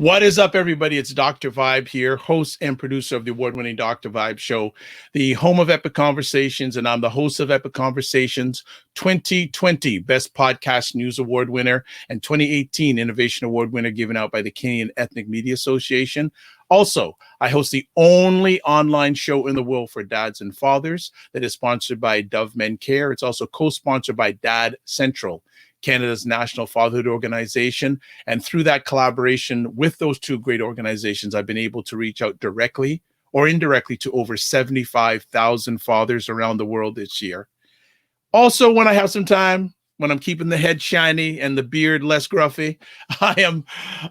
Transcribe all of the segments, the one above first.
What is up, everybody? It's Dr. Vibe here, host and producer of the award-winning Dr. Vibe Show, the home of Epic Conversations, and I'm the host of Epic Conversations 2020 Best Podcast News Award winner and 2018 Innovation Award winner given out by the Canadian Ethnic Media Association. Also, I host the only online show in the world for dads and fathers that is sponsored by Dove Men Care. It's also co-sponsored by Dad Central, Canada's national fatherhood organization. And through that collaboration with those two great organizations, I've been able to reach out directly or indirectly to over 75,000 fathers around the world this year. Also, when I have some time, when I'm keeping the head shiny and the beard less gruffy, I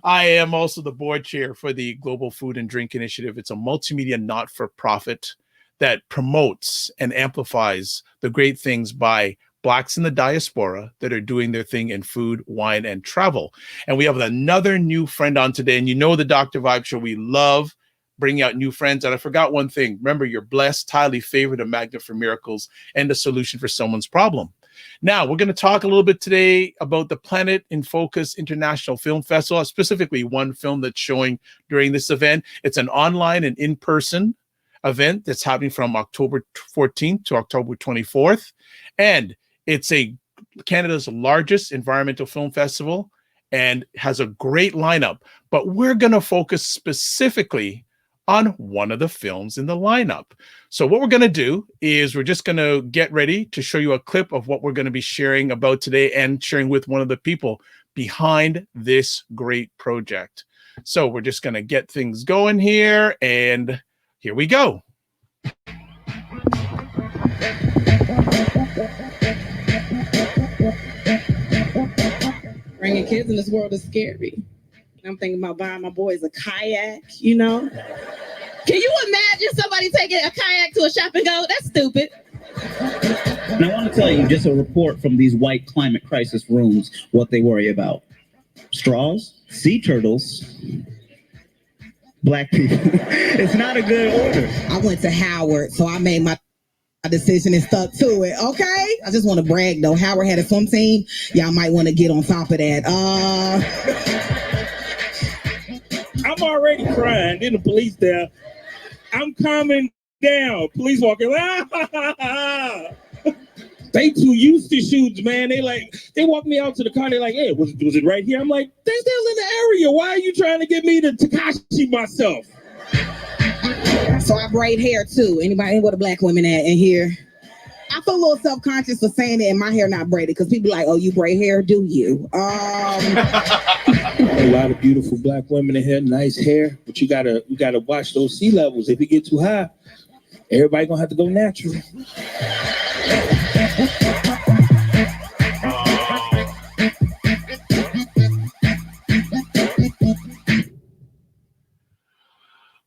am also the board chair for the Global Food and Drink Initiative. It's a multimedia not-for-profit that promotes and amplifies the great things by Blacks in the diaspora that are doing their thing in food, wine, and travel. And we have another new friend on today. And you know the Dr. Vibe Show, we love bringing out new friends. And I forgot one thing. Remember, you're blessed, highly favored, a magnet for miracles, and a solution for someone's problem. Now, we're going to talk a little bit today about the Planet in Focus International Film Festival, specifically one film that's showing during this event. It's an online and in-person event that's happening from October 14th to October 24th. And it's Canada's largest environmental film festival and has a great lineup. But we're going to focus specifically on one of the films in the lineup. So what we're going to do is we're just going to get ready to show you a clip of what we're going to be sharing about today and sharing with one of the people behind this great project. So we're just going to get things going here, and here we go. Bringing kids in this world is scary. I'm thinking about buying my boys a kayak, you know? Can you imagine somebody taking a kayak to a shop and go, that's stupid? And I want to tell you just a report from these white climate crisis rooms, what they worry about. Straws, sea turtles, black people. It's not a good order. I went to Howard, so I made my decision and stuck to it, okay? I just want to brag, though. Howard had a swim team. Y'all might want to get on top of that. I'm already crying. Then the police there. I'm calming down. Police walking. They too used to shoots, man. They walk me out to the car. They're like, hey, was it right here? I'm like, they still in the area. Why are you trying to get me to Takashi myself? So I braid hair too. Anybody where the black women at in here? I feel a little self-conscious for saying it and my hair not braided because people like, oh, you braid hair, do you? A lot of beautiful black women in here, nice hair, but you gotta watch those sea levels. If it get too high, everybody gonna have to go natural.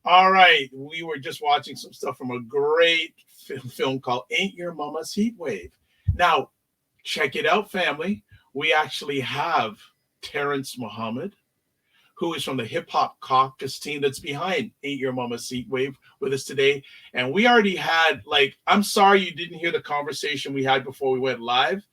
All right, we were just watching some stuff from a great film called Ain't Your Mama's Heat Wave. Now, check it out, family. We actually have Terence Muhammad, who is from the Hip-Hop Caucus team that's behind Ain't Your Mama's Heat Wave, with us today. And we already had, I'm sorry you didn't hear the conversation we had before we went live.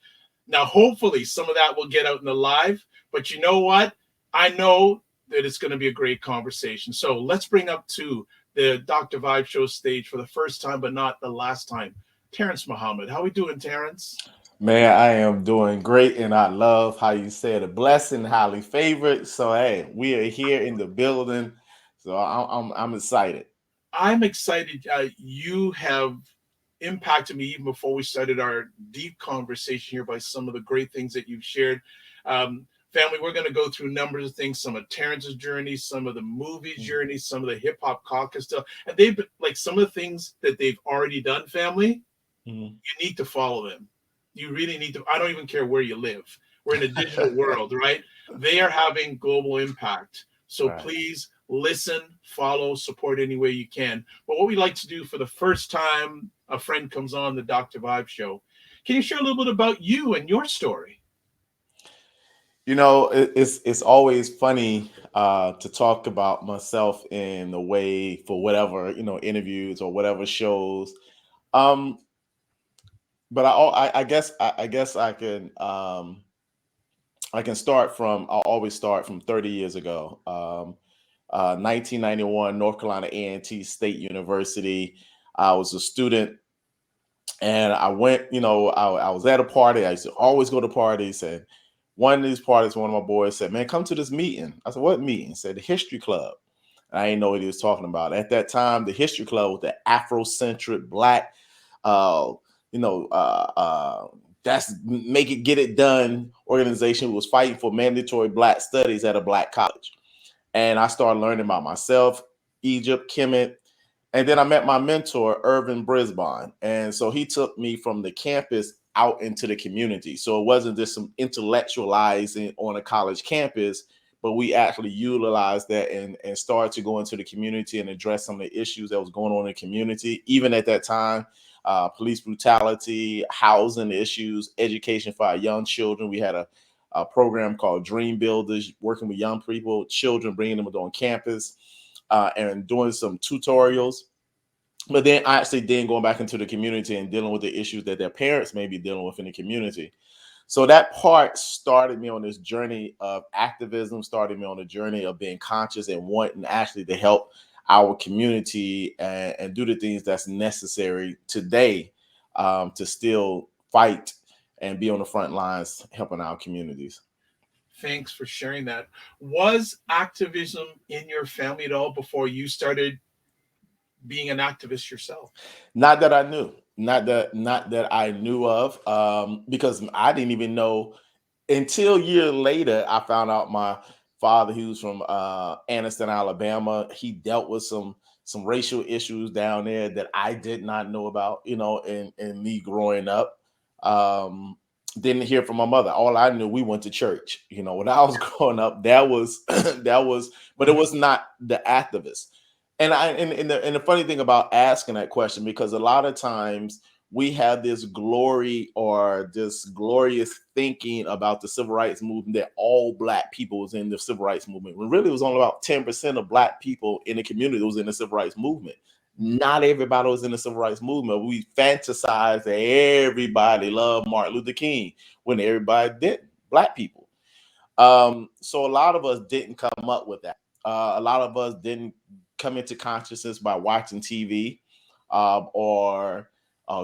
Now, hopefully some of that will get out in the live. But you know what? I know that it's going to be a great conversation. So let's bring up to the Dr. Vibe Show stage for the first time, but not the last time, Terence Muhammad. How we doing, Terence? Man, I am doing great, and I love how you said a blessing, highly favored. So hey, we are here in the building, so I'm excited. I'm excited. You have impacted me even before we started our deep conversation here by some of the great things that you've shared. Family, we're going to go through numbers of things, some of Terence's journey, some of the movie's journey, some of the Hip-Hop Caucus stuff. And they've been, some of the things that they've already done, family, you need to follow them. You really need to. I don't even care where you live. We're in a digital world, right? They are having global impact. So please listen, follow, support any way you can. But what we like to do for the first time a friend comes on the Dr. Vibe Show, can you share a little bit about you and your story? You know, it's always funny to talk about myself in a way for whatever, interviews or whatever shows. But I guess I can I always start from 30 years ago. 1991, North Carolina A&T State University. I was a student, and I went, I was at a party. I used to always go to parties, and one of these parties, one of my boys said, "Man, come to this meeting." I said, "What meeting?" He said, "The History Club." And I didn't know what he was talking about. At that time, the History Club was the Afrocentric Black, uh, that's make it get it done organization who was fighting for mandatory Black studies at a Black college. And I started learning about myself, Egypt, Kemet, and then I met my mentor, Irvin Brisbane. And so he took me from the campus out into the community. So it wasn't just some intellectualizing on a college campus, but we actually utilized that and started to go into the community and address some of the issues that was going on in the community. Even at that time, police brutality, housing issues, education for our young children. We had a program called Dream Builders, working with young people, children, bringing them on campus, and doing some tutorials. But then I actually then going back into the community and dealing with the issues that their parents may be dealing with in the community. So that part started me on this journey of activism, started me on a journey of being conscious and wanting actually to help our community and do the things that's necessary today, to still fight and be on the front lines helping our communities. Thanks for sharing that. Was activism in your family at all before you started being an activist yourself? Not that I knew, not that I knew of, because I didn't even know until a year later. I found out my father, he was from Anniston, Alabama. He dealt with some racial issues down there that I did not know about, in me growing up. Didn't hear from my mother. All I knew, we went to church. When I was growing up, that was but it was not the activist. And the funny thing about asking that question, because a lot of times we have this glory or this glorious thinking about the civil rights movement that all Black people was in the civil rights movement, when really it was only about 10% of Black people in the community that was in the civil rights movement. Not everybody was in the civil rights movement. We fantasize that everybody loved Martin Luther King when everybody didn't, Black people. So a lot of us didn't come up with that. A lot of us didn't come into consciousness by watching TV, or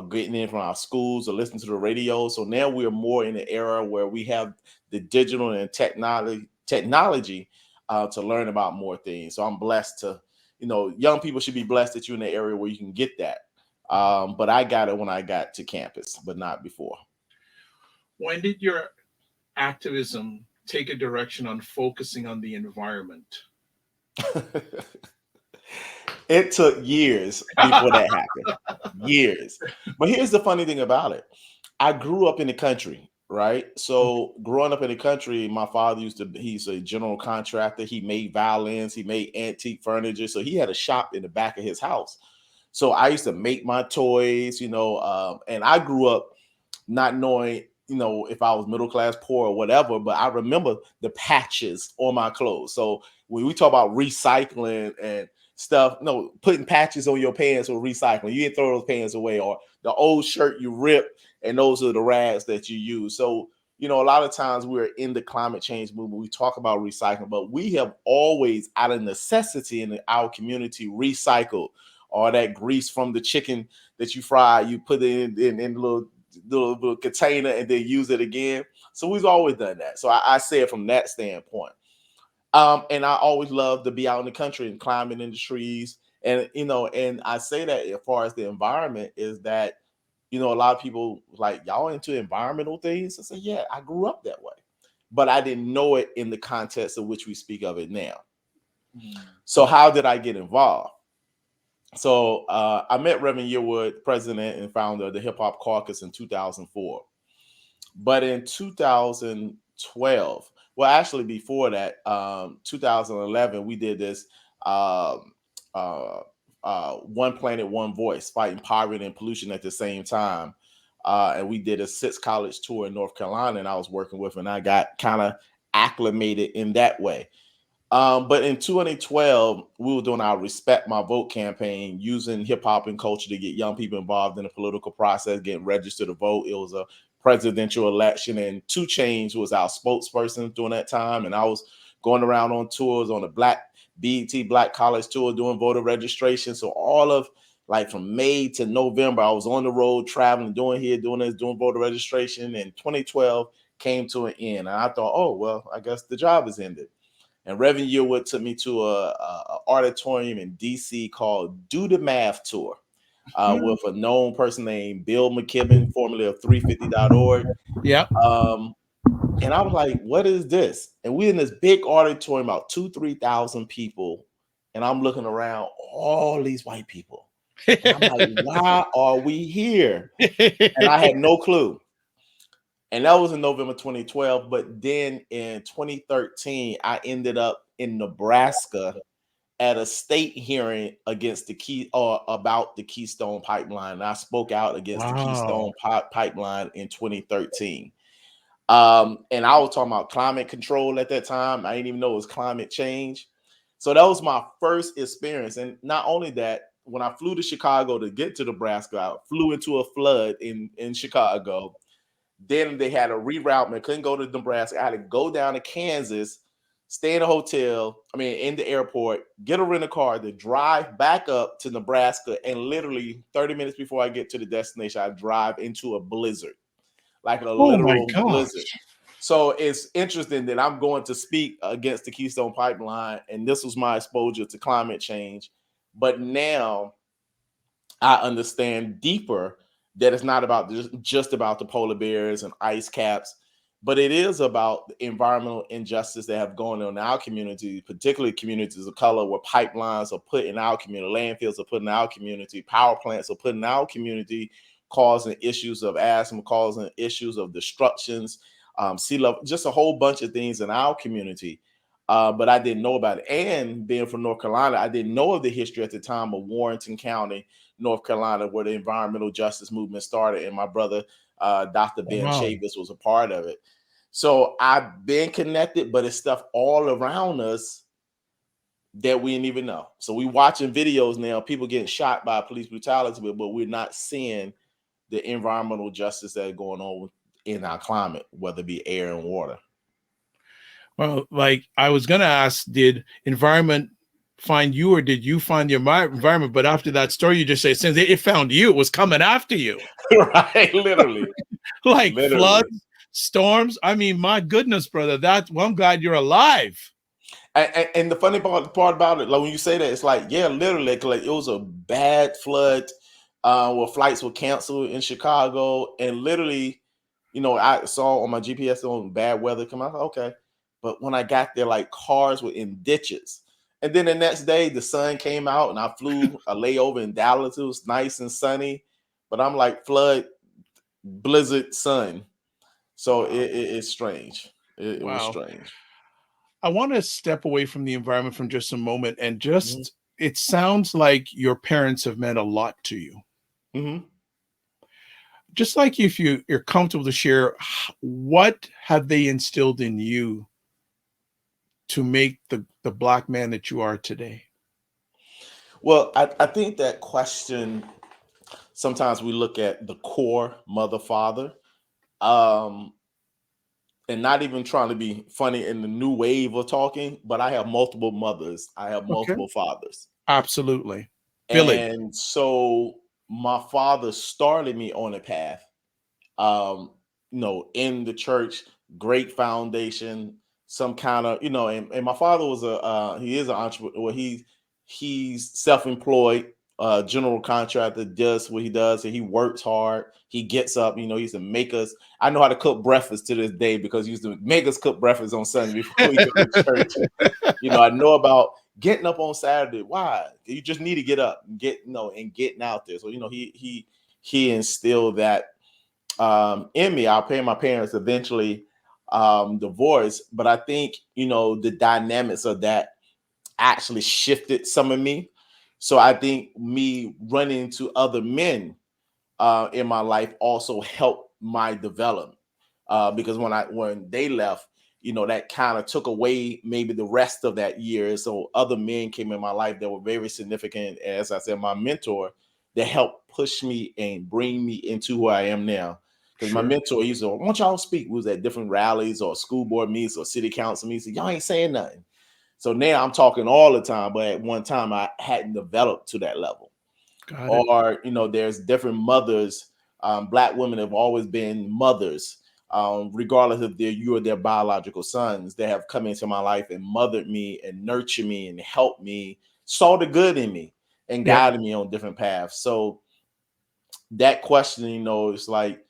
getting in from our schools or listening to the radio. So now we're more in the era where we have the digital and technology to learn about more things. So I'm blessed to, young people should be blessed that you're in the area where you can get that. But I got it when I got to campus, but not before. When did your activism take a direction on focusing on the environment? It took years before that happened. Years. But here's the funny thing about it. I grew up in the country, right? So growing up in the country, my father he's a general contractor. He made violins, he made antique furniture. So he had a shop in the back of his house. So I used to make my toys, and I grew up not knowing, if I was middle class, poor, or whatever, but I remember the patches on my clothes. So when we talk about recycling and stuff, no, putting patches on your pants or recycling, you didn't throw those pants away, or the old shirt you rip, and those are the rags that you use. So, a lot of times we're in the climate change movement. We talk about recycling, but we have always, out of necessity in our community, recycled all that grease from the chicken that you fry. You put it in a little container and then use it again. So we've always done that. So I say it from that standpoint. And I always love to be out in the country and climbing in the trees. And, and I say that as far as the environment is that, a lot of people like, y'all into environmental things. I say, yeah, I grew up that way, but I didn't know it in the context of which we speak of it now. So how did I get involved? So I met Reverend Yearwood, president and founder of the Hip-Hop Caucus, in 2004. But in 2012, well, actually before that, 2011, we did this One Planet, One Voice, fighting poverty and pollution at the same time. And we did a 6-college tour in North Carolina, and I was working with, and I got kind of acclimated in that way. But in 2012, we were doing our Respect My Vote campaign, using hip hop and culture to get young people involved in the political process, getting registered to vote. It was a presidential election, and 2 Chainz was our spokesperson during that time. And I was going around on tours on the Black BET Black College Tour doing voter registration. So all of like from May to November, I was on the road traveling, doing here, doing this, doing voter registration. And 2012 came to an end. And I thought, oh, well, I guess the job has ended. And Reverend Yearwood took me to a auditorium in DC called Do the Math Tour with a known person named Bill McKibben, formerly of 350.org. Yeah. And I was like, what is this? And we're in this big auditorium, about 2,000-3,000 people. And I'm looking around, all these white people. And I'm like, why are we here? And I had no clue. And that was in November 2012. But then in 2013, I ended up in Nebraska at a state hearing against about the Keystone Pipeline. And I spoke out against the Keystone Pipeline in 2013. And I was talking about climate control at that time. I didn't even know it was climate change. So that was my first experience. And not only that, when I flew to Chicago to get to Nebraska, I flew into a flood in Chicago. Then they had a reroute. I couldn't go to Nebraska. I had to go down to Kansas, stay in a hotel, in the airport, get a rental car to drive back up to Nebraska. And literally 30 minutes before I get to the destination, I drive into a blizzard, like a literal blizzard. So it's interesting that I'm going to speak against the Keystone Pipeline, and this was my exposure to climate change. But now I understand deeper that it's not about just about the polar bears and ice caps, but it is about the environmental injustice that have gone on in our community, particularly communities of color, where pipelines are put in our community, landfills are put in our community, power plants are put in our community, causing issues of asthma, causing issues of destructions, sea level, just a whole bunch of things in our community. But I didn't know about it. And being from North Carolina, I didn't know of the history at the time of Warrenton County, North Carolina, where the environmental justice movement started. And my brother, Dr. Ben Chavis, was a part of it. So I've been connected, but it's stuff all around us that we didn't even know. So we watching videos now, people getting shot by police brutality, but we're not seeing the environmental justice that is going on in our climate, whether it be air and water. Well, like I was going to ask, did environment find you or did you find your environment? But after that story, you just say, since it found you, it was coming after you. Right, literally. Literally. Floods, storms. My goodness, brother, I'm glad you're alive. And the funny part about it, like when you say that, it's like, yeah, literally, like it was a bad flood where flights were canceled in Chicago. And literally, I saw on my GPS on bad weather come out. Okay. But when I got there, like cars were in ditches. And then the next day, the sun came out and I flew a layover in Dallas. It was nice and sunny. But I'm like, flood, blizzard, sun. So it's strange. It was strange. I want to step away from the environment for just a moment. And just, it sounds like your parents have meant a lot to you. Mm-hmm. Just like if you're comfortable to share, what have they instilled in you to make the Black man that you are today? Well, I think that question, sometimes we look at the core mother, father, and not even trying to be funny in the new wave of talking, but I have multiple mothers. I have multiple fathers. Absolutely. And so my father started me on a path, in the church, great foundation, some kind of, and my father was he is an entrepreneur. Well, he's self-employed, general contractor, does what he does, and he works hard. He gets up, he used to make us. I know how to cook breakfast to this day because he used to make us cook breakfast on Sunday before we go to church. I know about getting up on Saturday. Why? You just need to get up and and getting out there. So, he instilled that in me. My parents eventually divorced, but I think, the dynamics of that actually shifted some of me. So I think me running into other men in my life also helped my development because when they left, that kind of took away maybe the rest of that year. So other men came in my life that were very significant, as I said, my mentor, that helped push me and bring me into who I am now. Because my mentor, he used to, why don't y'all speak? We was at different rallies or school board meetings or city council meetings. Y'all ain't saying nothing. So now I'm talking all the time, but at one time I hadn't developed to that level. Got it. Or, there's different mothers. Black women have always been mothers, regardless if you or their biological sons, that have come into my life and mothered me and nurtured me and helped me, saw the good in me and Yep. guided me on different paths. So that question, it's like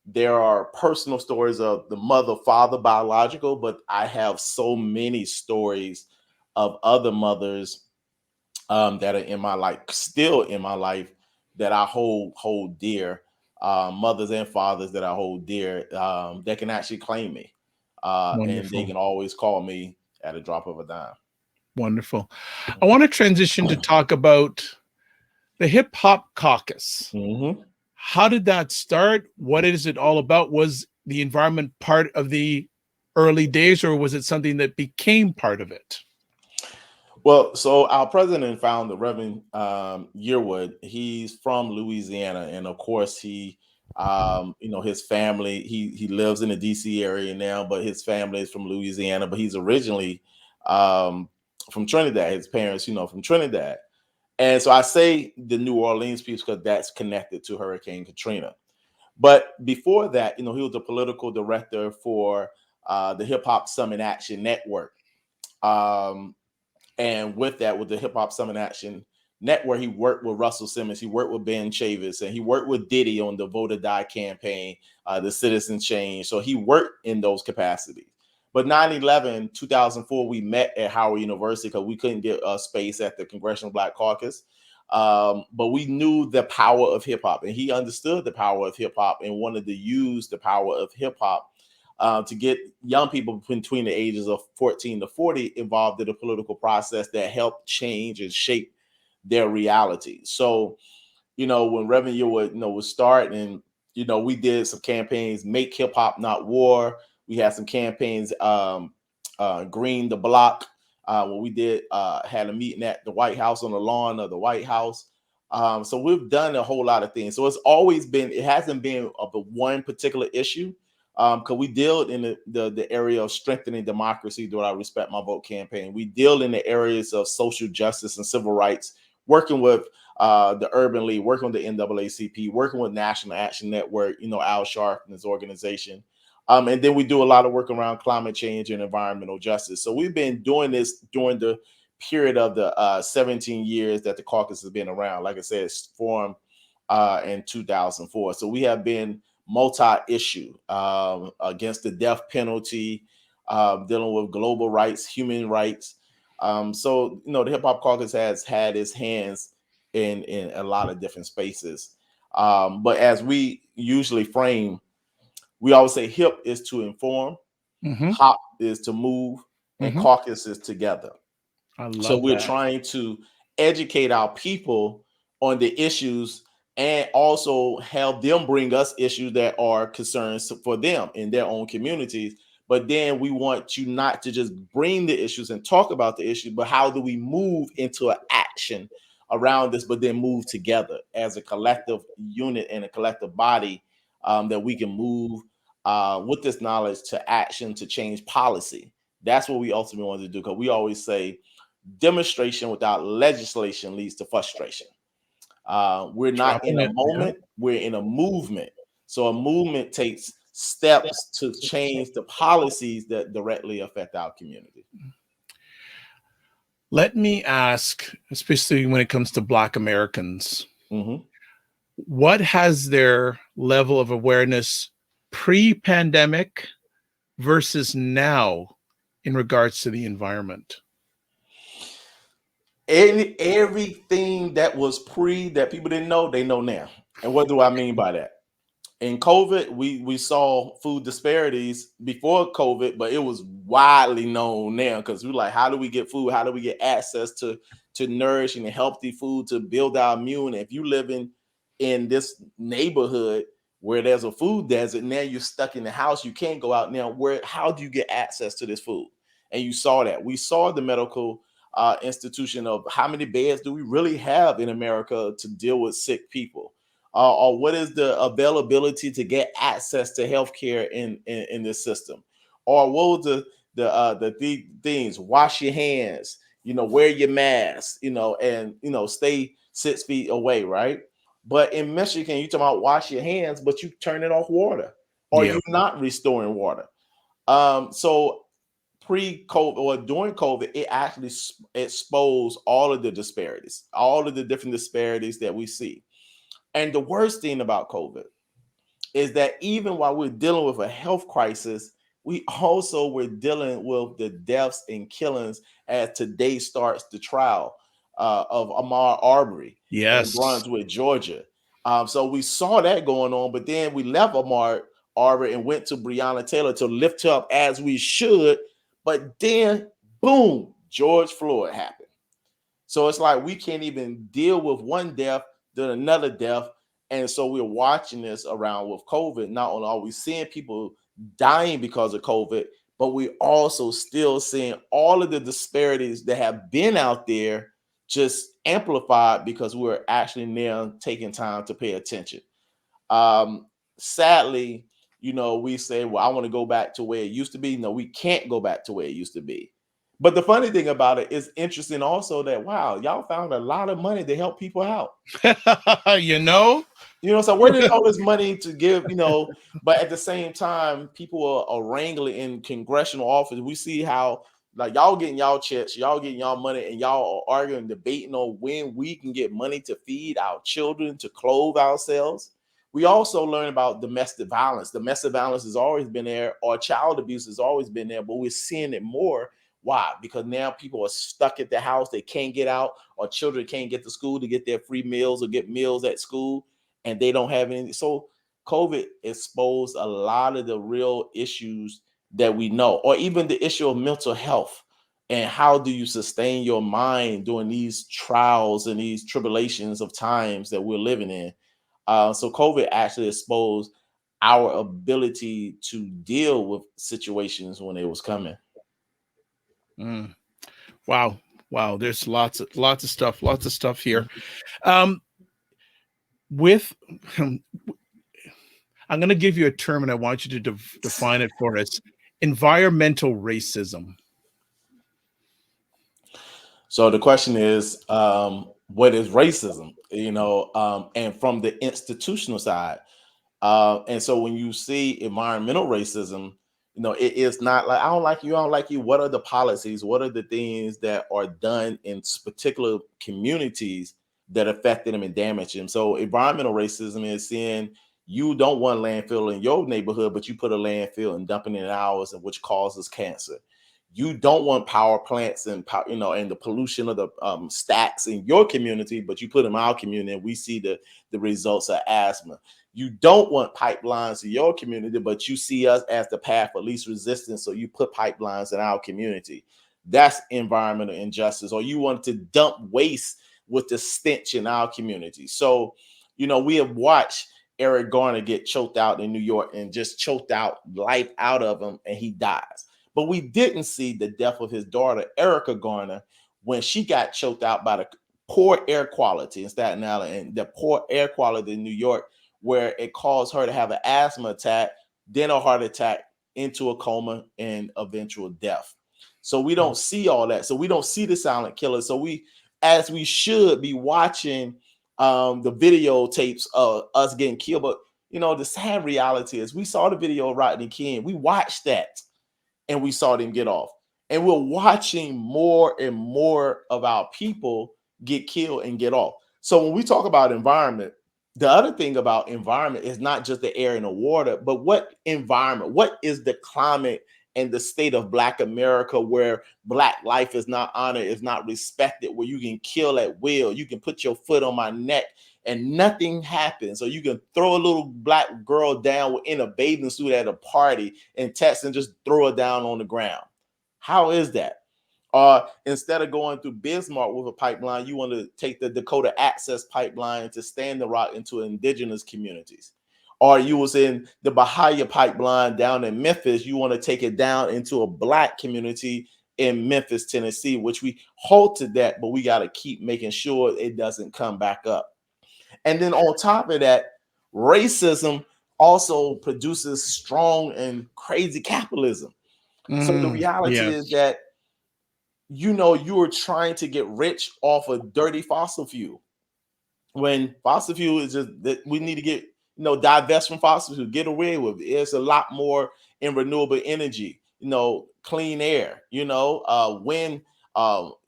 there are personal stories of the mother, father, biological, but I have so many stories of other mothers that are in my life, still in my life, that I hold dear, mothers and fathers that I hold dear, that can actually claim me, and they Wonderful. can always call me at a drop of a dime. Wonderful. I want to transition to talk about the Hip-Hop Caucus. Mm-hmm. How did that start? What is it all about? Was the environment part of the early days, or was it something that became part of it? Well, so our president and founder, Reverend Yearwood, he's from Louisiana, and of course he, his family. He lives in the D.C. area now, but his family is from Louisiana. But he's originally from Trinidad. His parents, from Trinidad, and so I say the New Orleans piece because that's connected to Hurricane Katrina. But before that, he was the political director for the Hip Hop Summit Action Network. And with that, with the Hip Hop Summit Action Network, he worked with Russell Simmons, he worked with Ben Chavis, and he worked with Diddy on the Vote or Die campaign, the Citizen Change. So he worked in those capacities. But 9/11, 2004, we met at Howard University because we couldn't get a space at the Congressional Black Caucus. But we knew the power of hip hop, and he understood the power of hip hop and wanted to use the power of hip hop to get young people between the ages of 14 to 40 involved in the political process that helped change and shape their reality. So, when Reverend Yearwood, was starting, we did some campaigns, Make Hip Hop Not War. We had some campaigns, Green the Block, when we did had a meeting at the White House, on the lawn of the White House. So we've done a whole lot of things. So it hasn't been of the one particular issue. Because we deal in the area of strengthening democracy through our Respect My Vote campaign. We deal in the areas of social justice and civil rights, working with the Urban League, working with the NAACP, working with National Action Network, Al Sharpton and his organization. And then we do a lot of work around climate change and environmental justice. So we've been doing this during the period of the 17 years that the caucus has been around. Like I said, it's formed in 2004. So we have been multi-issue against the death penalty, dealing with global rights, human rights. So the Hip Hop Caucus has had its hands in a lot of different spaces. But as we usually frame, we always say hip is to inform, hop is to move, and caucus is together. I love So we're that. trying to educate our people on the issues and also have them bring us issues that are concerns for them in their own communities. But then we want you not to just bring the issues and talk about the issue, but how do we move into an action around this, but then move together as a collective unit and a collective body, that we can move with this knowledge to action to change policy. That's what we ultimately want to do, because we always say demonstration without legislation leads to frustration. We're not in Dropping a it. moment, we're in a movement. So a movement takes steps to change the policies that directly affect our community. Let me ask, especially when it comes to Black Americans, what has their level of awareness pre-pandemic versus now in regards to the environment? Everything that was that people didn't know, they know now. And what do I mean by that? In COVID, we saw food disparities before COVID, but it was widely known now, because we're like, how do we get food? How do we get access to nourishing and healthy food to build our immune? If you live in this neighborhood where there's a food desert, now you're stuck in the house, you can't go out. Now, how do you get access to this food? And you saw that. We saw the medical institution of how many beds do we really have in America to deal with sick people? Or what is the availability to get access to healthcare in this system? Or what was the things, wash your hands, wear your mask, and stay 6 feet away, right? But in Michigan, you talking about wash your hands, but you turn it off water, or Yeah. you're not restoring water. So pre-COVID or during COVID, it actually exposed all of the disparities, all of the different disparities that we see. And the worst thing about COVID is that even while we're dealing with a health crisis, we also were dealing with the deaths and killings as today starts the trial of Ahmaud Arbery in Yes. Brunswick, Georgia. So we saw that going on, but then we left Ahmaud Arbery and went to Breonna Taylor to lift her up as we should. But then, boom, George Floyd happened. So it's like we can't even deal with one death, then another death. And so we're watching this around with COVID. Not only are we seeing people dying because of COVID, but we're also still seeing all of the disparities that have been out there just amplified because we're actually now taking time to pay attention. Sadly, we say, well, I want to go back to where it used to be. No, we can't go back to where it used to be. But the funny thing about it is interesting also that, wow, y'all found a lot of money to help people out. You know? So where did all this money to give, but at the same time, people are wrangling in congressional office. We see how like y'all getting y'all checks, y'all getting y'all money, and y'all are arguing, debating on when we can get money to feed our children, to clothe ourselves. We also learn about domestic violence. Domestic violence has always been there, or child abuse has always been there, but we're seeing it more. Why? Because now people are stuck at the house. They can't get out, or children can't get to school to get their free meals or get meals at school, and they don't have any. So COVID exposed a lot of the real issues that we know, or even the issue of mental health. And how do you sustain your mind during these trials and these tribulations of times that we're living in? So COVID actually exposed our ability to deal with situations when it was coming. Mm. Wow. Wow. There's lots of stuff here. Um, with I'm going to give you a term and I want you to define it for us. Environmental racism. So the question is, what is racism? And from the institutional side. And so when you see environmental racism, it is not like, I don't like you, I don't like you. What are the policies? What are the things that are done in particular communities that affected them and damage them? So environmental racism is saying you don't want landfill in your neighborhood, but you put a landfill and dumping it in ours, and which causes cancer. You don't want power plants and and the pollution of the stacks in your community, but you put them in our community, and we see the results of asthma. You don't want pipelines in your community, but you see us as the path of least resistance, so you put pipelines in our community. That's environmental injustice. Or you want to dump waste with the stench in our community. So, we have watched Eric Garner get choked out in New York and just choked out life out of him, and he dies. But we didn't see the death of his daughter, Erica Garner, when she got choked out by the poor air quality in Staten Island and the poor air quality in New York, where it caused her to have an asthma attack, then a heart attack, into a coma, and eventual death. So we don't see all that. So we don't see the silent killer. So we should be watching the videotapes of us getting killed. But the sad reality is we saw the video of Rodney King. We watched that and we saw them get off. And we're watching more and more of our people get killed and get off. So when we talk about environment, the other thing about environment is not just the air and the water, but what environment, what is the climate and the state of Black America where Black life is not honored, is not respected, where you can kill at will, you can put your foot on my neck and nothing happens. So you can throw a little Black girl down in a bathing suit at a party and text and just throw her down on the ground. How is that? Instead of going through Bismarck with a pipeline, you want to take the Dakota Access Pipeline to Stand the Rock into indigenous communities. Or you was in the Bahia Pipeline down in Memphis, you want to take it down into a Black community in Memphis, Tennessee, which we halted that, but we got to keep making sure it doesn't come back up. And then on top of that, racism also produces strong and crazy capitalism. So the reality is that, you know, you are trying to get rich off of dirty fossil fuel, when fossil fuel is just that we need to get, you know, divest from fossil fuel, get away with it. There's a lot more in renewable energy, you know, clean air, you know, wind,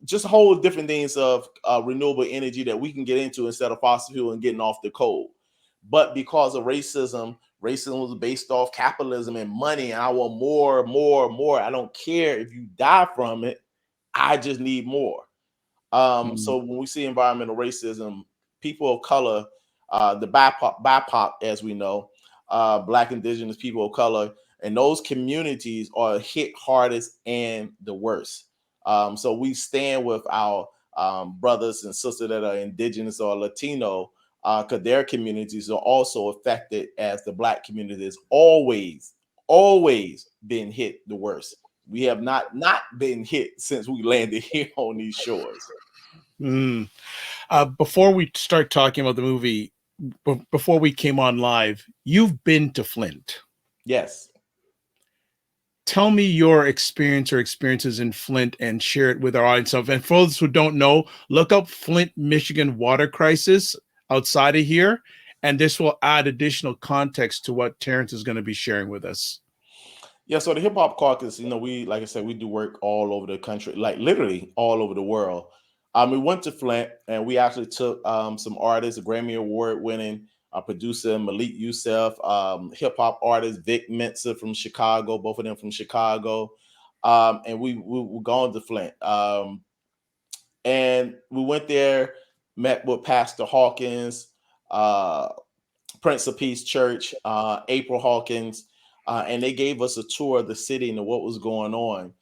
just whole different things of renewable energy that we can get into instead of fossil fuel and getting off the coal. But because of racism was based off capitalism and money, and I want more, more, more. I don't care if you die from it. I just need more. So when we see environmental racism, people of color, the BIPOC, as we know, Black, Indigenous people of color, and those communities are hit hardest and the worst. So we stand with our brothers and sisters that are Indigenous or Latino, because their communities are also affected, as the Black community has always been hit the worst. We have not been hit since we landed here on these shores. Before we start talking about the movie, before we came on live, you've been to Flint. Yes. Tell me your experience or experiences in Flint and share it with our audience. And for those who don't know, look up Flint, Michigan water crisis outside of here, and this will add additional context to what Terence is going to be sharing with us. Yeah, so the Hip-Hop Caucus, you know, we, like I said, we do work all over the country, like literally all over the world. We went to Flint, and we actually took some artists, a Grammy Award winning producer, Malik Youssef, hip-hop artist, Vic Mensa from Chicago, both of them from Chicago. And we were going to Flint. And we went there, met with Pastor Hawkins, Prince of Peace Church, April Hawkins, and they gave us a tour of the city and what was going on.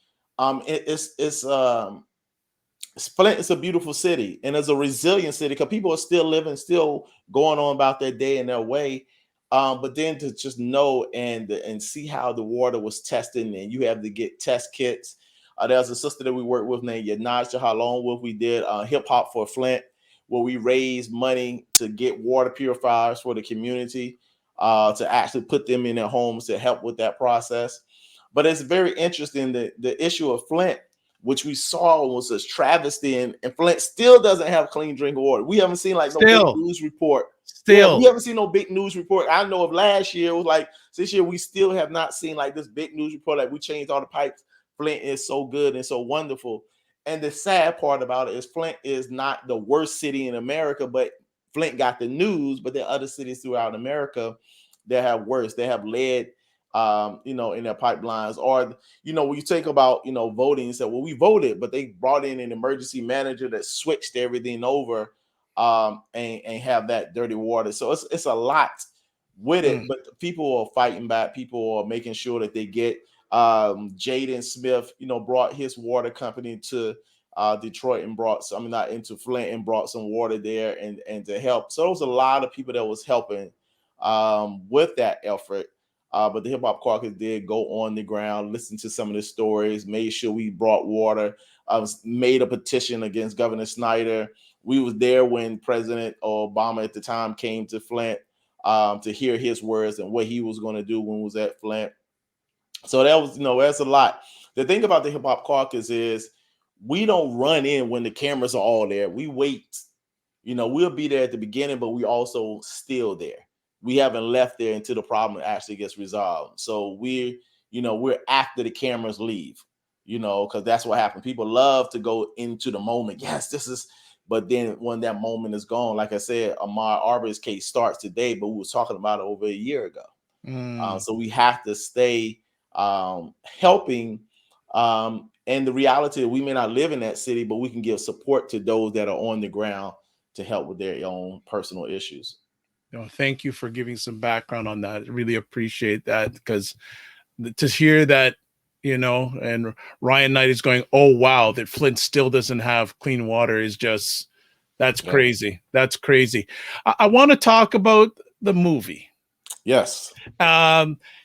Flint is a beautiful city, and it's a resilient city because people are still living, still going on about their day and their way. But then to just know and see how the water was tested, and you have to get test kits. There's a sister that we worked with named Yanaja Halon. We did Hip Hop for Flint, where we raised money to get water purifiers for the community, to actually put them in their homes to help with that process. But it's very interesting that the issue of Flint, which we saw was a travesty, and Flint still doesn't have clean drinking water. We haven't seen like no big news report. Yeah, we haven't seen no big news report. I know of last year, it was like this year we still have not seen like this big news report. Like we changed all the pipes. Flint is so good and so wonderful. And the sad part about it is Flint is not the worst city in America, but Flint got the news. But there are other cities throughout America that have worse. They have lead, you know, in their pipelines. Or, you know, when you think about, you know, voting, you say, well, we voted, but they brought in an emergency manager that switched everything over, and have that dirty water. So it's a lot with it, but people are fighting back. People are making sure that they get, Jaden Smith, you know, brought his water company to Detroit and brought some, not into Flint, and brought some water there and to help. So there was a lot of people that was helping with that effort. But the Hip-Hop Caucus did go on the ground, listen to some of the stories, made sure we brought water, made a petition against Governor Snyder. We was there when President Obama at the time came to Flint to hear his words and what he was going to do when he was at Flint. So that was, you know, that's a lot. The thing about the Hip-Hop Caucus is we don't run in when the cameras are all there. We wait. You know, we'll be there at the beginning, but we also still there. We haven't left there until the problem actually gets resolved. So we're after the cameras leave, you know, because that's what happened. People love to go into the moment. Yes, this is, but then when that moment is gone, like I said, Ahmaud Arbery's case starts today, but we were talking about it over a year ago. So we have to stay helping. And the reality, we may not live in that city, but we can give support to those that are on the ground to help with their own personal issues. Thank you for giving some background on that. I really appreciate that, because to hear that, you know, and Ryan Knight is going, oh, wow, that Flint still doesn't have clean water is just, that's crazy. That's crazy. I want to talk about the movie. Yes.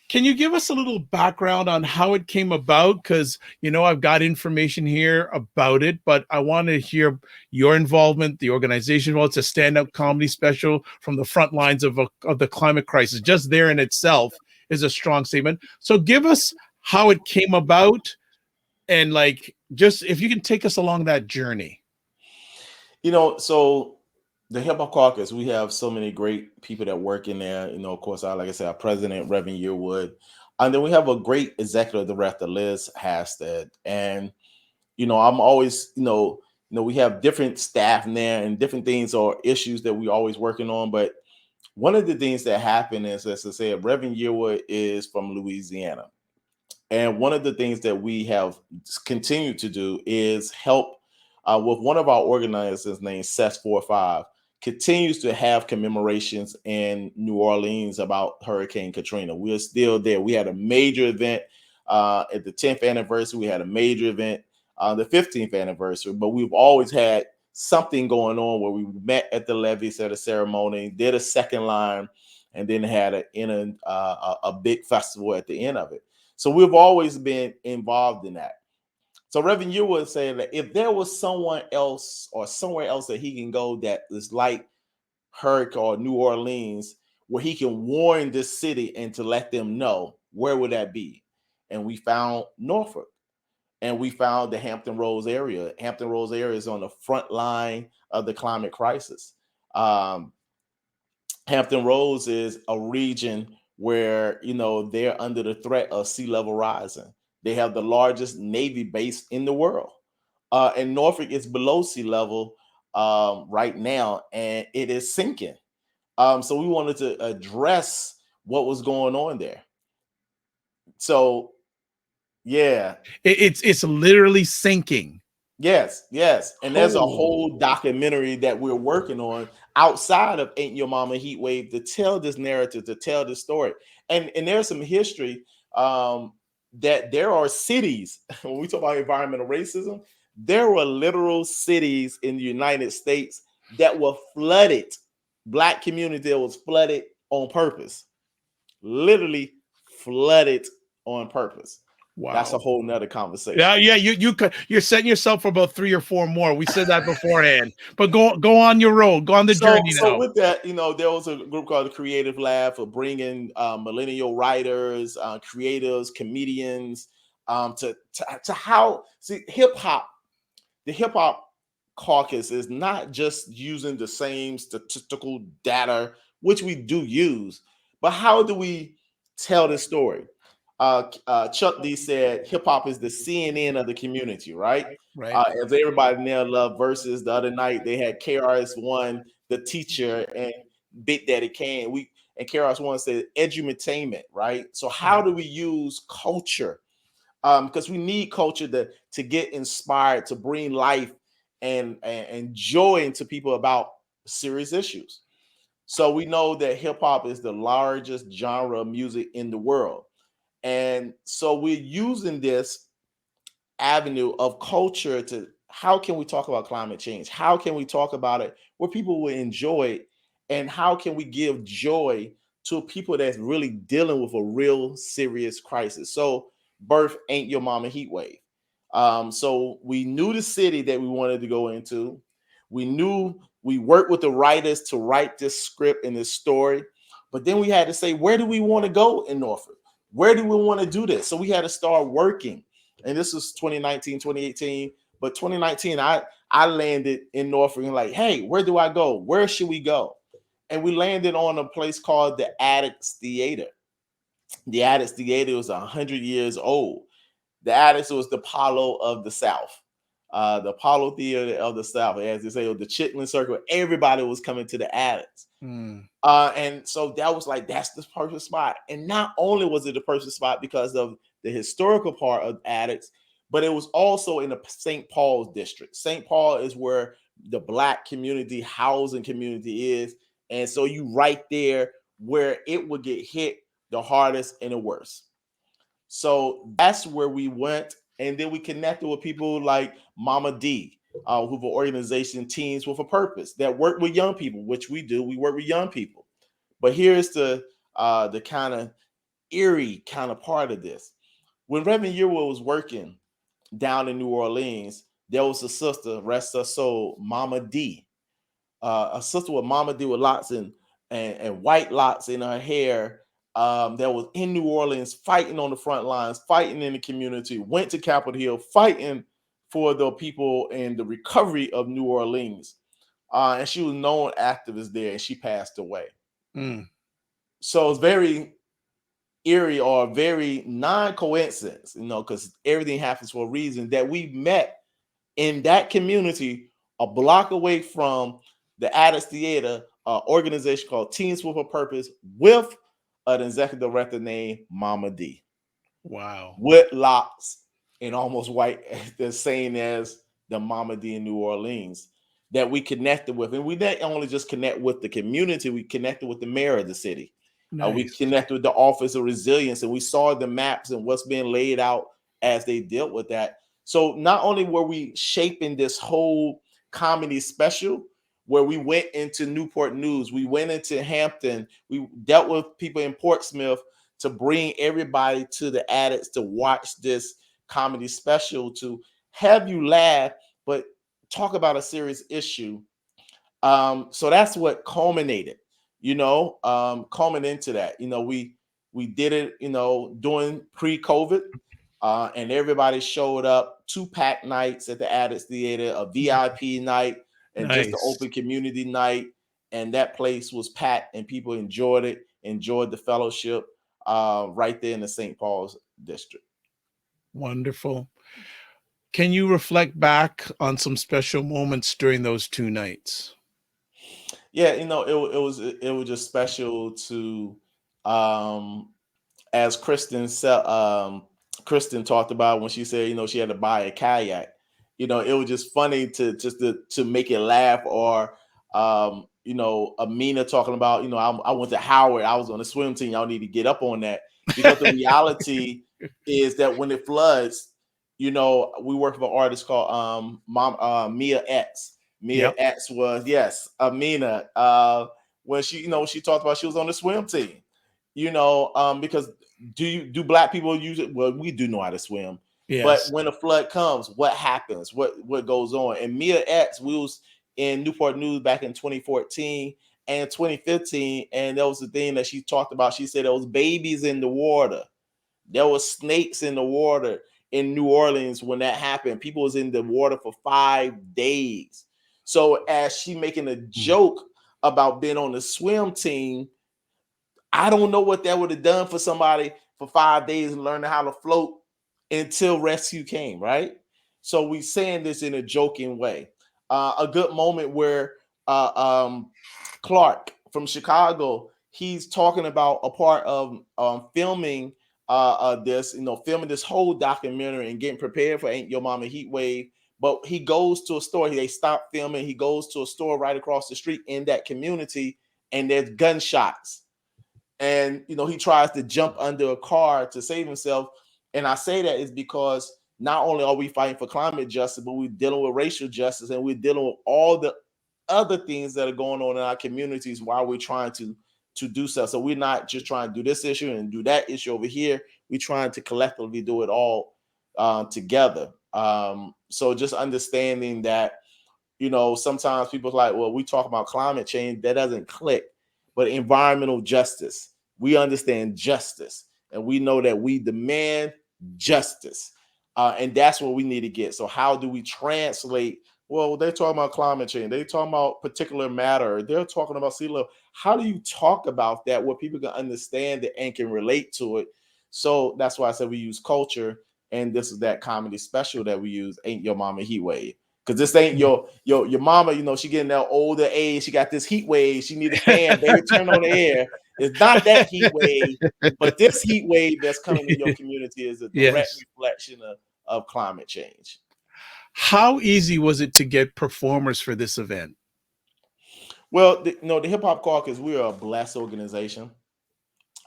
Can you give us a little background on how it came about? Because, you know, I've got information here about it, but I want to hear your involvement, the organization. Well, it's a stand-up comedy special from the front lines of the climate crisis. Just there in itself is a strong statement. So give us how it came about, and like just if you can take us along that journey. So the Hip-Hop Caucus, we have so many great people that work in there. Of course, like I said, our president, Reverend Yearwood. And then we have a great executive director, Liz Hasted. And, I'm always, we have different staff in there and different things or issues that we're always working on. But one of the things that happened is, as I said, Reverend Yearwood is from Louisiana. And one of the things that we have continued to do is help with one of our organizers named Seth 45 continues to have commemorations in New Orleans about Hurricane Katrina. We're still there. We had a major event at the 10th anniversary. We had a major event the 15th anniversary, but we've always had something going on where we met at the levees at a ceremony, did a second line, and then had a big festival at the end of it. So we've always been involved in that. So Reverend Yearwood saying that if there was someone else or somewhere else that he can go that is like Hurricane or New Orleans, where he can warn this city and to let them know, where would that be? And we found Norfolk, and we found the Hampton Roads area. Hampton Roads area is on the front line of the climate crisis. Hampton Roads is a region where, they're under the threat of sea level rising. They have the largest Navy base in the world. And Norfolk is below sea level right now, and it is sinking. So we wanted to address what was going on there. So, yeah. It's literally sinking. Yes. And there's a whole documentary that we're working on outside of Ain't Your Mama Heat Wave to tell this narrative, to tell this story. And there's some history that there are cities, when we talk about environmental racism, there were literal cities in the United States that were flooded. Black community that was flooded on purpose. Literally flooded on purpose. Wow. That's a whole nother conversation. Yeah. You're setting yourself for about 3 or 4 more. We said that beforehand. But go on your road. Go on the journey now. So with that, there was a group called the Creative Lab for bringing millennial writers, creatives, comedians to how hip hop. The Hip Hop Caucus is not just using the same statistical data, which we do use, but how do we tell this story? Chuck D said hip hop is the CNN of the community, right? As everybody now love Versus the other night, they had KRS-One, the teacher, and Big Daddy Kane. And KRS-One said edutainment, right? So how do we use culture? Because we need culture to get inspired, to bring life and joy into people about serious issues. So we know that hip hop is the largest genre of music in the world. And so we're using this avenue of culture to how can we talk about climate change? How can we talk about it where people will enjoy it? And how can we give joy to people that's really dealing with a real serious crisis? So birth Ain't Your Mama Heat Wave. So we knew the city that we wanted to go into. We knew we worked with the writers to write this script and this story. But then we had to say, where do we want to go in Norfolk? Where do we want to do this? So we had to start working. And this was 2019, 2018. But 2019, I landed in Norfolk and like, hey, where do I go? Where should we go? And we landed on a place called the Addicts Theater. The Addicts Theater was 100 years old. The Addicts was the Apollo of the South. The Apollo Theater of the South. As they say, the Chitlin Circle, everybody was coming to the Addicts. And so that was like, that's the perfect spot. And not only was it the perfect spot because of the historical part of Addicts, but it was also in the St. Paul's district. St. Paul is where the Black community, housing community is. And so you right there where it would get hit the hardest and the worst. So that's where we went. And then we connected with people like Mama D, who have an organization, Teens with a Purpose, that work with young people, which we do. We work with young people. But here's the kind of eerie kind of part of this. When Reverend Yearwood was working down in New Orleans, there was a sister, rest her soul, Mama D, a sister with Mama D with locks and white locks in her hair, that was in New Orleans, fighting on the front lines, fighting in the community, went to Capitol Hill, fighting for the people and the recovery of New Orleans. And she was a known activist there, and she passed away. Mm. So it's very eerie or very non-coincidence, because everything happens for a reason, that we met in that community a block away from the Addis Theater organization called Teens with a Purpose, with an executive director named Mama D. Wow. With locks and almost white, the same as the Mama D in New Orleans, that we connected with. And we didn't only just connect with the community, we connected with the mayor of the city. We Nice. connected with the Office of Resilience, and we saw the maps and what's being laid out as they dealt with that. So not only were we shaping this whole comedy special, where we went into Newport News, we went into Hampton, we dealt with people in Portsmouth to bring everybody to the Addicts to watch this comedy special, to have you laugh, but talk about a serious issue. So that's what culminated, coming into that. We did it, during pre-COVID, and everybody showed up, 2 packed nights at the Addicts Theater, a VIP night, and just an Nice. open community night. And that place was packed, and people enjoyed it, enjoyed the fellowship, right there in the St. Paul's district. Wonderful. Can you reflect back on some special moments during those 2 nights? Yeah, it was just special to, as Kristen talked about when she said, she had to buy a kayak. It was just funny to make it laugh. Or Amina talking about, I went to Howard, I was on the swim team, y'all need to get up on that. Because the reality is that when it floods, we work with an artist called Mia X. Mia X was, yes, Amina. When she talked about she was on the swim team, because do Black people use it? Well, we do know how to swim. Yes. But when a flood comes, what happens? What goes on? And Mia X, we was in Newport News back in 2014 and 2015, and that was the thing that she talked about. She said there was babies in the water. There was snakes in the water in New Orleans when that happened. People was in the water for 5 days. So as she making a joke about being on the swim team, I don't know what that would have done for somebody for 5 days and learning how to float until rescue came, right? So we saying this in a joking way. A good moment where Clark from Chicago, he's talking about a part of filming filming this whole documentary and getting prepared for Ain't Your Mama Heat Wave. But he goes to a store, they stop filming, he goes to a store right across the street in that community, and there's gunshots. And he tries to jump under a car to save himself. And I say that is because not only are we fighting for climate justice, but we're dealing with racial justice, and we're dealing with all the other things that are going on in our communities while we're trying to do stuff. So we're not just trying to do this issue and do that issue over here. We're trying to collectively do it all together. So just understanding that, sometimes people's like, well, we talk about climate change, that doesn't click. But environmental justice, we understand justice, and we know that we demand justice. And that's what we need to get. So how do we translate? Well, they're talking about climate change. They're talking about particular matter. They're talking about sea level. How do you talk about that where people can understand it and can relate to it? So that's why I said we use culture. And this is that comedy special that we use, Ain't Your Mama Heat Wave. Because this ain't your mama, she getting that older age. She got this heat wave. She need a fan. Baby, turn on the air. It's not that heat wave, but this heat wave that's coming in your community is a direct reflection of climate change. How easy was it to get performers for this event? Well, the Hip-Hop Caucus, we are a blessed organization.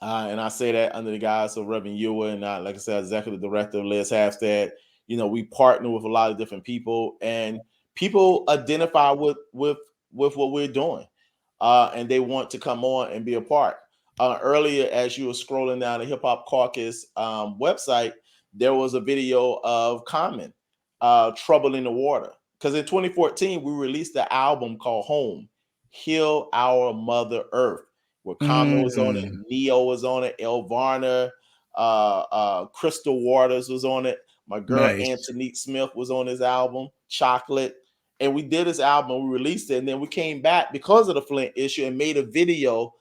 And I say that under the guise of Reverend Ewa and, like I said, Executive Director Liz Halfstead. We partner with a lot of different people, and people identify with what we're doing, and they want to come on and be a part. Earlier, as you were scrolling down the Hip-Hop Caucus website, there was a video of Common, Trouble in the Water. Because in 2014, we released the album called Home, Heal Our Mother Earth. where Common was on it, Neo was on it, El Varner, Crystal Waters was on it. My girl Antonique Smith was on his album, Chocolate. And we did this album, we released it, and then we came back because of the Flint issue and made a video,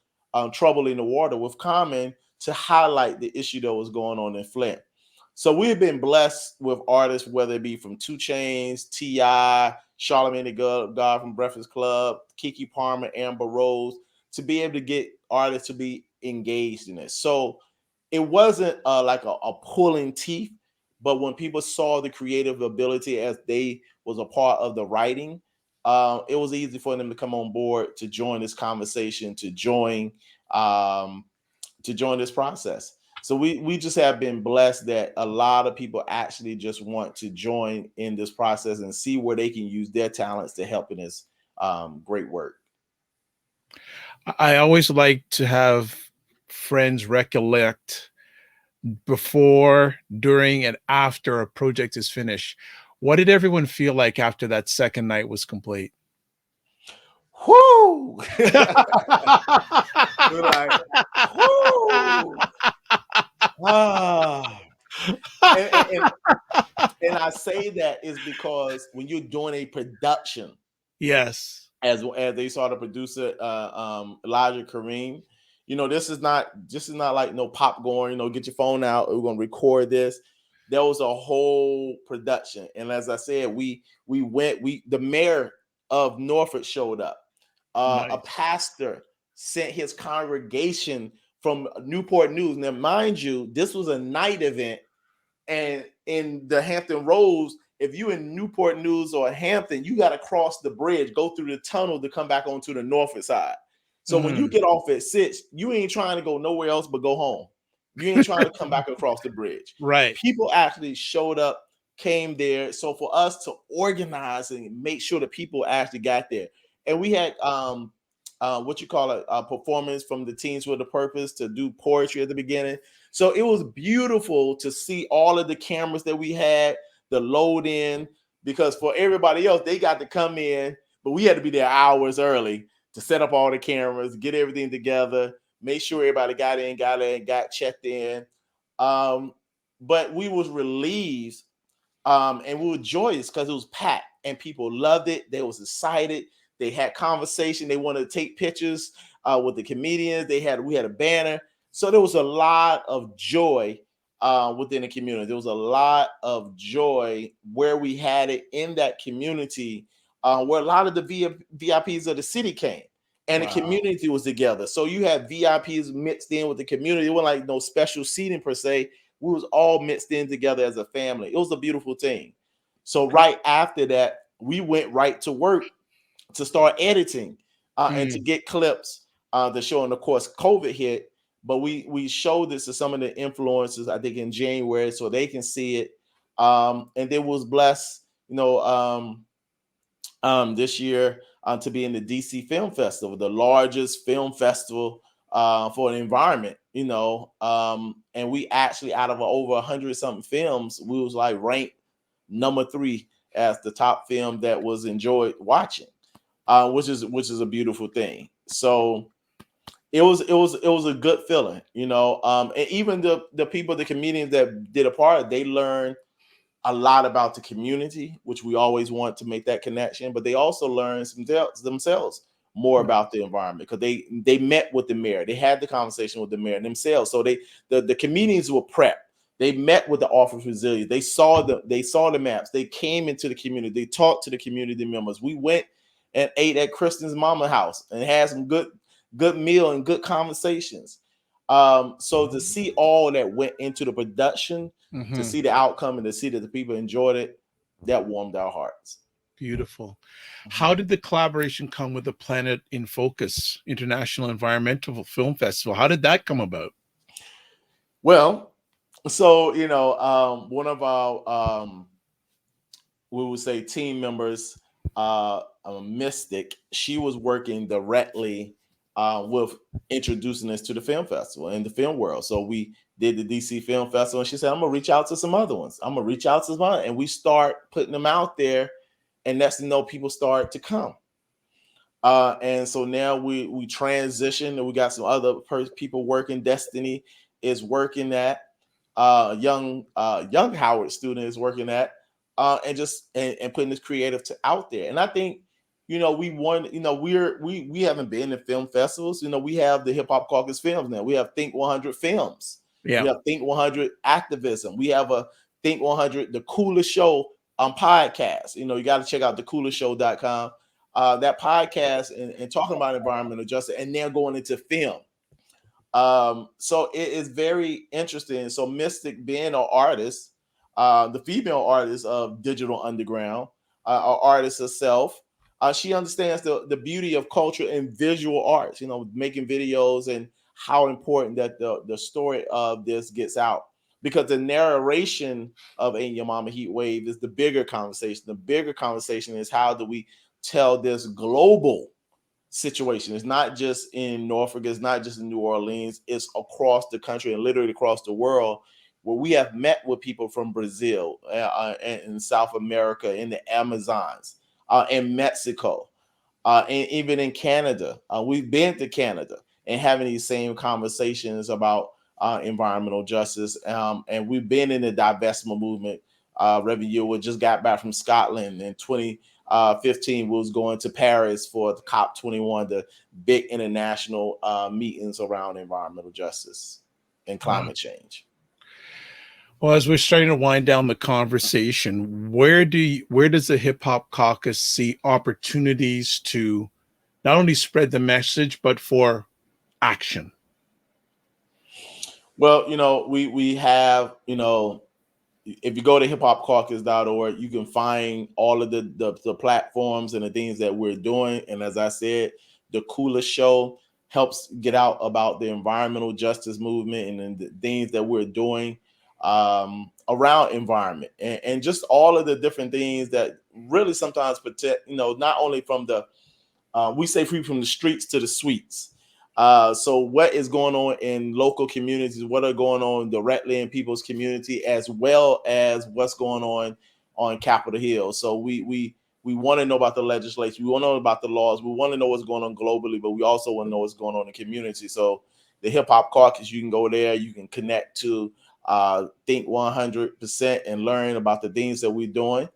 Trouble in the Water with Common, to highlight the issue that was going on in Flint. So we've been blessed with artists, whether it be from 2 Chainz, T.I., Charlamagne the God from Breakfast Club, Kiki Palmer, Amber Rose, to be able to get artists to be engaged in it. So it wasn't like a pulling teeth, but when people saw the creative ability as they was a part of the writing, it was easy for them to come on board, to join this conversation, to join this process. So we just have been blessed that a lot of people actually just want to join in this process and see where they can use their talents to help in this great work. I always like to have friends recollect before, during, and after a project is finished. What did everyone feel like after that second night was complete? Whoo! We're like, whoo! And I say that is because when you're doing a production, yes, as they saw the producer Elijah Kareem, this is not like no popcorn, get your phone out, we're gonna record this. There was a whole production, and as I said, the mayor of Norfolk showed up. nice. A pastor sent his congregation from Newport News. Now, mind you, this was a night event, and in the Hampton Roads, if you in Newport News or Hampton, you got to cross the bridge, go through the tunnel to come back onto the Norfolk side. So when you get off at 6, you ain't trying to go nowhere else but go home. You ain't trying to come back across the bridge. Right. People actually showed up, came there. So for us to organize and make sure that people actually got there. And we had a performance from the Teens with a Purpose to do poetry at the beginning. So it was beautiful to see all of the cameras that we had, the load in, because for everybody else, they got to come in, but we had to be there hours early to set up all the cameras, get everything together, make sure everybody got checked in. But we was relieved and we were joyous because it was packed and people loved it. They was excited. They had conversation. They wanted to take pictures with the comedians. We had a banner. So there was a lot of joy within the community. There was a lot of joy where we had it in that community, where a lot of the VIPs of the city came, and the community was together. So you had VIPs mixed in with the community. It wasn't like no special seating per se. We was all mixed in together as a family. It was a beautiful thing. So right after that, we went right to work to start editing and to get clips to show. And of course, COVID hit, but we showed this to some of the influencers, I think in January, so they can see it. And it was blessed, this year to be in the DC Film Festival, the largest film festival for an environment, and we actually, out of over 100 something films, we was like ranked number 3 as the top film that was enjoyed watching, which is a beautiful thing. So it was a good feeling, and even the people, the comedians that did a part, they learned a lot about the community, which we always want to make that connection, but they also learned themselves more about the environment, because they met with the mayor. They had the conversation with the mayor themselves. So the comedians were prepped. They met with the Office of Resilience. They saw the maps. They came into the community. They talked to the community members. We went and ate at Kristen's mama house and had some good meal and good conversations. So to see all that went into the production, to see the outcome and to see that the people enjoyed it, that warmed our hearts. Beautiful. How did the collaboration come with the Planet in Focus International Environmental Film Festival? How did that come about? Well, so one of our we would say team members, Mystic, she was working directly with introducing us to the film festival and the film world. So we did the DC Film Festival, and she said, I'm gonna reach out to some other ones. And we start putting them out there, and that's people start to come. And so now we transition, and we got some other people working. Destiny is working at young Howard student is working at and just and putting this creative out there. And I think we want we haven't been in film festivals. We have the Hip Hop Caucus films now. We have Think 100 Films. Yeah. We have Think 100 Activism. We have a Think 100 The Coolest Show podcast. You got to check out thecoolestshow.com. That podcast and talking about environmental justice, and they're going into film. So it is very interesting. So Mystic, being an artist, the female artist of Digital Underground, our artist herself, she understands the beauty of culture and visual arts, making videos, and how important that the story of this gets out, because the narration of Ain't Your Mama Heat Wave is the bigger conversation. The bigger conversation is, how do we tell this global situation? It's not just in Norfolk, it's not just in New Orleans, it's across the country and literally across the world, where we have met with people from Brazil and South America, in the Amazons, in Mexico, and even in Canada. We've been to Canada and having these same conversations about environmental justice. And we've been in the divestment movement. Revenue, we just got back from Scotland in 2015. We was going to Paris for the COP21, the big international meetings around environmental justice and climate change. Well, as we're starting to wind down the conversation, where does the Hip Hop Caucus see opportunities to not only spread the message, but for action? Well, we have, if you go to hiphopcaucus.org, you can find all of the platforms and the things that we're doing. And as I said, the Coolest Show helps get out about the environmental justice movement and the things that we're doing around environment, and just all of the different things that really sometimes protect, not only from the, we say free from the streets to the suites. So what is going on in local communities, what are going on directly in people's community, as well as what's going on Capitol Hill. So we want to know about the legislation. We want to know about the laws. We want to know what's going on globally, but we also want to know what's going on in the community. So the Hip Hop Caucus, you can go there, you can connect to Think 100% and learn about the things that we're doing.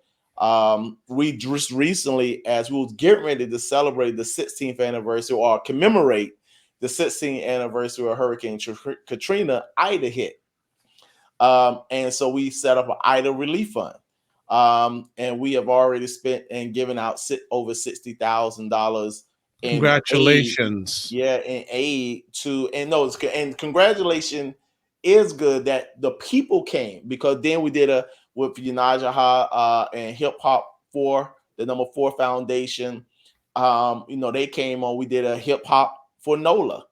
We just recently, as we was getting ready to celebrate the 16th anniversary or commemorate the 16th anniversary of Hurricane Katrina, Ida hit. And so we set up an Ida relief fund. And we have already spent and given out over $60,000 in Congratulations. aid. Yeah, in aid to, and congratulations is good that the people came, because then we did with Yunajaha and Hip Hop 4, the number 4 foundation. They came on. We did a Hip Hop for NOLA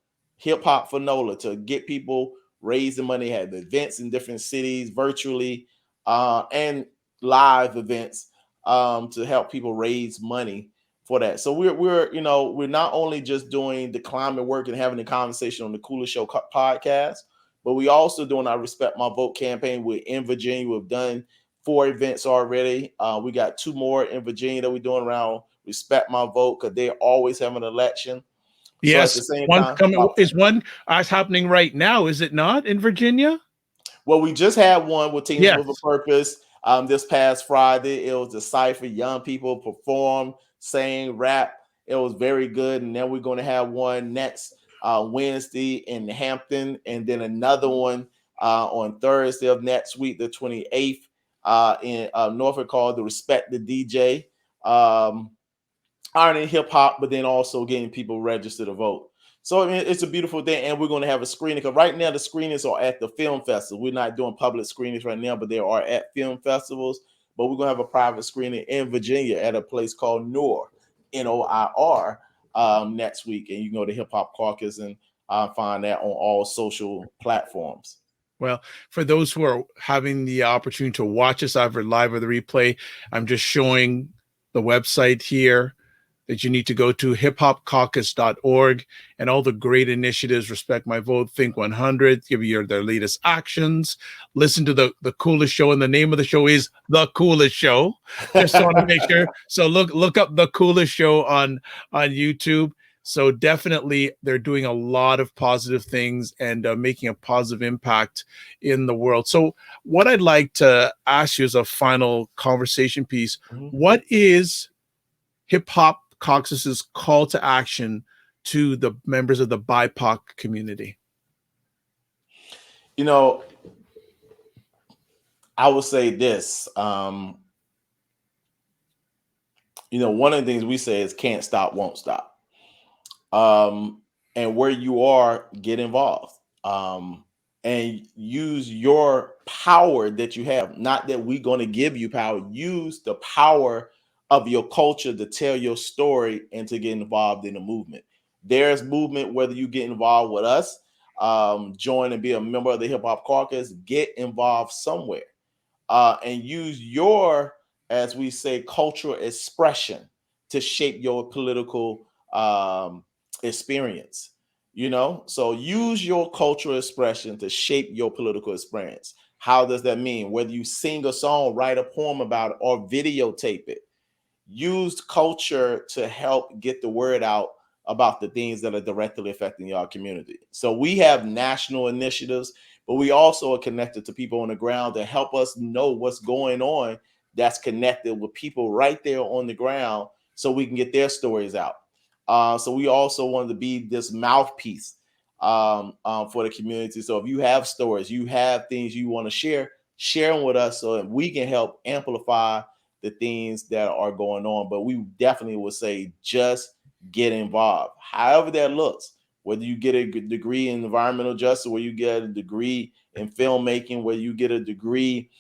to get people raising money. Had events in different cities, virtually and live events to help people raise money for that. So we're not only just doing the climate work and having a conversation on the Coolest Show podcast, but we also doing our Respect My Vote campaign. We're in Virginia. We've done 4 events already. We got 2 more in Virginia that we're doing around Respect My Vote, because they always have an election. Yes, so at the same one time, is one happening right now, is it not, in Virginia? Well, we just had one with Teens Yes. with a Purpose this past Friday. It was the cypher, young people perform, sing, rap. It was very good. And then we're going to have one next Wednesday in Hampton, and then another one on Thursday of next week, the 28th, in Norfolk, called the Respect the DJ. Ironing hip hop, but then also getting people registered to vote. So it's a beautiful thing, and we're going to have a screening, because right now the screenings are at the film festival. We're not doing public screenings right now, but they are at film festivals. But we're going to have a private screening in Virginia at a place called NOIR, NOIR, next week, and you can go to Hip Hop Caucus and find that on all social platforms. Well, for those who are having the opportunity to watch us either live or the replay, I'm just showing the website here. that you need to go to hiphopcaucus.org, and all the great initiatives, Respect My Vote, Think 100, give you their latest actions, listen to the coolest show, and the name of the show is The Coolest Show. Just want to make sure. So look up The Coolest Show on YouTube. So definitely they're doing a lot of positive things and making a positive impact in the world. So what I'd like to ask you as a final conversation piece, what is Hip-Hop Caucus's call to action to the members of the BIPOC community? You know, I would say this, you know, one of the things we say is can't stop, won't stop. And where you are, get involved, and use your power that you have. Not that we're going to give you power. Use the power of your culture to tell your story and to get involved in the movement. There's movement, whether you get involved with us, join and be a member of the Hip-Hop Caucus, get involved somewhere, and use your, as we say, cultural expression to shape your political experience. You know, so use your cultural expression to shape your political experience. How does that mean? Whether you sing a song, write a poem about it, or videotape it, use culture to help get the word out about the things that are directly affecting your community. So we have national initiatives, but we also are connected to people on the ground to help us know what's going on that's connected with people right there on the ground so we can get their stories out. So we also wanted to be this mouthpiece for the community. So if you have stories, you have things you want to share them with us so that we can help amplify the things that are going on. But we definitely would say just get involved, however that looks, whether you get a degree in environmental justice, where you get a degree in filmmaking, where you get a degree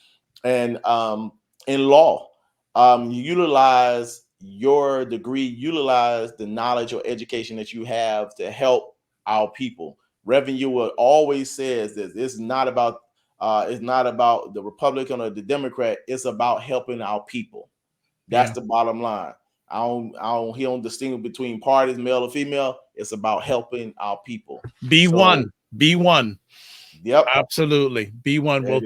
in law, utilize your degree, utilize the knowledge or education that you have to help our people. Reverend Ewell always says this: it's not about the Republican or the Democrat. It's about helping our people. That's the bottom line. He don't distinguish between parties, male or female. It's about helping our people. Be one. Yep, absolutely. Be one. Well,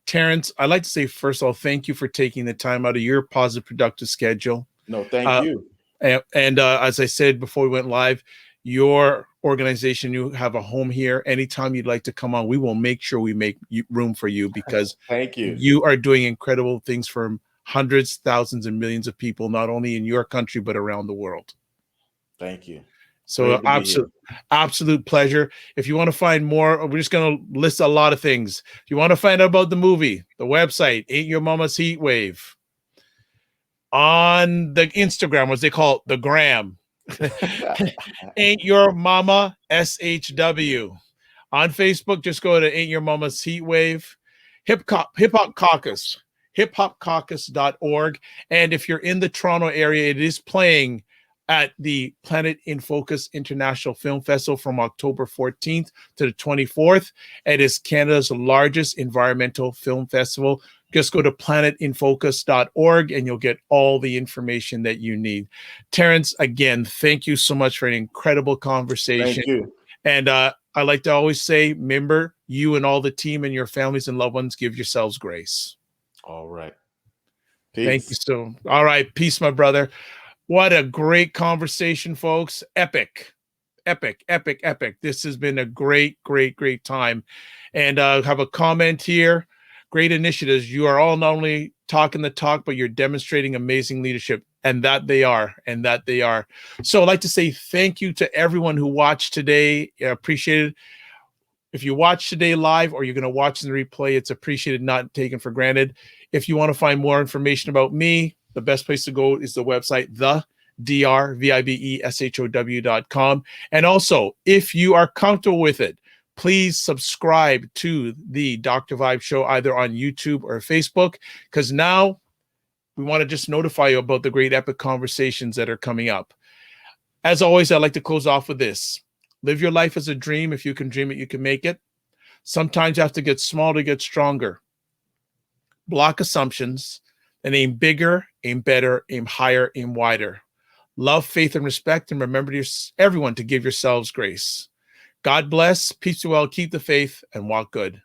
Terence, I'd like to say, first of all, thank you for taking the time out of your positive, productive schedule. No, thank you. And as I said before we went live, your organization, you have a home here. Anytime you'd like to come on, we will make sure we make room for you, because thank you. You are doing incredible things for hundreds, thousands, and millions of people, not only in your country, but around the world. Thank you. So absolute pleasure. If you want to find more, we're just going to list a lot of things. If you want to find out about the movie, the website, Ain't Your Mama's Heat Wave. On the Instagram, what they call it, the gram. Ain't Your Mama SHW. On Facebook, just go to Ain't Your Mama's Heat Wave. Hip-Hop Caucus, hiphopcaucus.org. And if you're in the Toronto area, it is playing at the Planet in Focus International Film Festival from October 14th to the 24th. It is Canada's largest environmental film festival. Just go to planetinfocus.org and you'll get all the information that you need. Terence, again, thank you so much for an incredible conversation. Thank you. And I like to always say, remember, you and all the team and your families and loved ones, give yourselves grace. All right. Peace. Thank you so. All right. Peace, my brother. What a great conversation, folks. Epic. This has been a great time. And have a comment here. Great initiatives. You are all not only talking the talk, but you're demonstrating amazing leadership. And that they are. So I'd like to say thank you to everyone who watched today. I appreciate it. If you watch today live or you're going to watch in the replay, it's appreciated, not taken for granted. If you want to find more information about me, the best place to go is the website, thedrvibeshow.com. And also, if you are comfortable with it, please subscribe to the Dr. Vibe Show either on YouTube or Facebook, because now we want to just notify you about the great epic conversations that are coming up. As always, I'd like to close off with this. Live your life as a dream. If you can dream it, you can make it. Sometimes you have to get small to get stronger. Block assumptions and aim bigger, aim better, aim higher, aim wider. Love, faith, and respect, and remember everyone to give yourselves grace. God bless, peace be well, keep the faith, and walk good.